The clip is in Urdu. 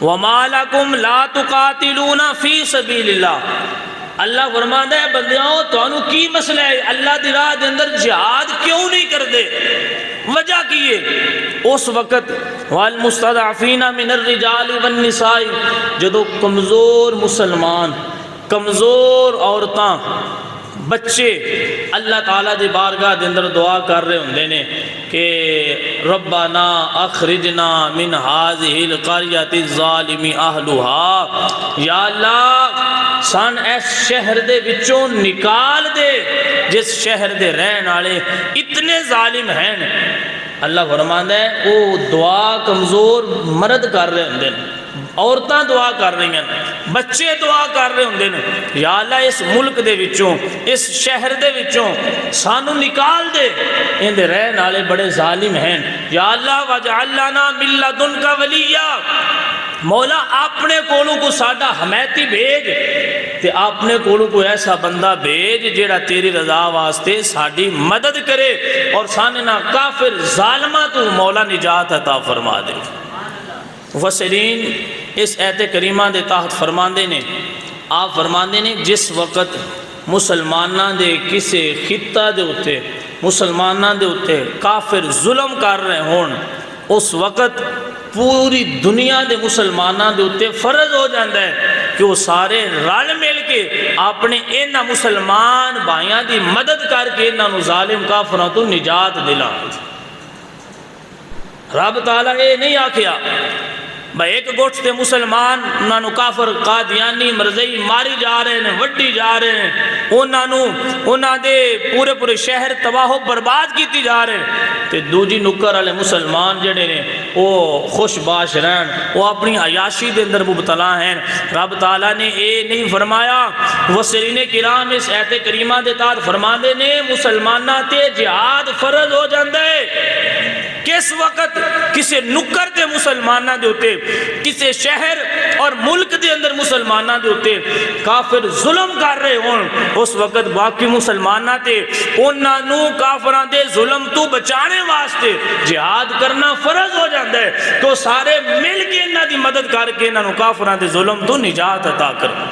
وَمَا لَكُمْ لَا تُقَاتِلُونَ فِي سَبِيلِ اللَّهِ، اللہ فرماتا ہے بندیاؤں تانوں کی مسئلہ ہے، اللہ دی راہ دے اندر جہاد کیوں نہیں کر دے؟ وجہ کیے اس وقت وَالْمُسْتَضْعَفِينَ مِنَ الرِّجَالِ وَالنِّسَاءِ، جدو کمزور مسلمان، کمزور عورتاں، بچے اللہ تعالیٰ دی بارگاہ دے اندر دعا کر رہے ہوندے نے کہ ربنا اخرجنا من هذه القرية الظالم اهلها، یا اللہ سان اس شہر دے وچوں نکال دے جس شہر دے رہن والے اتنے ظالم ہیں۔ اللہ فرماندا ہے وہ دعا کمزور مرد کر رہے ہوندے نے، عورتاں دعا کر رہی ہیں، بچے دعا کر رہے ہوندے نے، یا اللہ اس ملک دے وچوں، اس شہر دے وچوں سانو نکال دے، ان دے رہن والے بڑے ظالم ہیں، یا اللہ وَاجْعَلْ لَنَا مِن لَّدُنْكَ وَلِيًّا، مولا اپنے کولوں کو ساڈا حمایتی بھیج، تے اپنے کولوں کو ایسا بندہ بھیج جیڑا تیری رضا واسطے ساڈی مدد کرے اور ساننا کافر ظالمہ تو مولا نجات عطا فرما دے۔ مفسرین اس ایت کریمہ دے تحت فرماندے نے، آپ فرماندے نے جس وقت مسلماناں دے کسے خطہ دے اتے، مسلماناں دے اتے کافر ظلم کر رہے ہون، اس وقت پوری دنیا دے مسلماناں دے اتے فرض ہو جاندہ ہے کہ وہ سارے رل مل کے اپنے انہاں مسلمان بھائیاں دی مدد کر کے انہاں ظالم کافراں تو نجات دلا۔ رب تعالیٰ اے نہیں آکھیا بھائی ایک گوٹھ تے مسلمان انہوں کافر قادیانی مرزئی ماری جا رہے ہیں، وڈی جا رہے ہیں، انہوں دے پورے پورے شہر تباہ و برباد کیتی جا رہے ہیں، تے دوجی نکر والے مسلمان جڑے نے وہ خوش باش رہن، وہ اپنی عیاشی دے اندر مبتلا ہیں۔ رب تعالیٰ نے اے نہیں فرمایا، مفسرین کرام اس ایت کریمہ دے تحت فرماندے نے مسلمانہ تے جہاد فرض ہو جاندے کس وقت کسے نکر دے مسلمانہ دے ہوتے، کسے شہر اور ملک دے اندر مسلمانہ دے ہوتے کافر ظلم کر رہے ہون، اس وقت باقی مسلمانہ تے انہوں کافران دے ظلم تو بچانے واسطے جہاد کرنا فرض ہو جاندہ ہے، تو سارے مل کے انہوں دی مدد کر کے انہوں کافران دے ظلم تو نجات عطا کرنا۔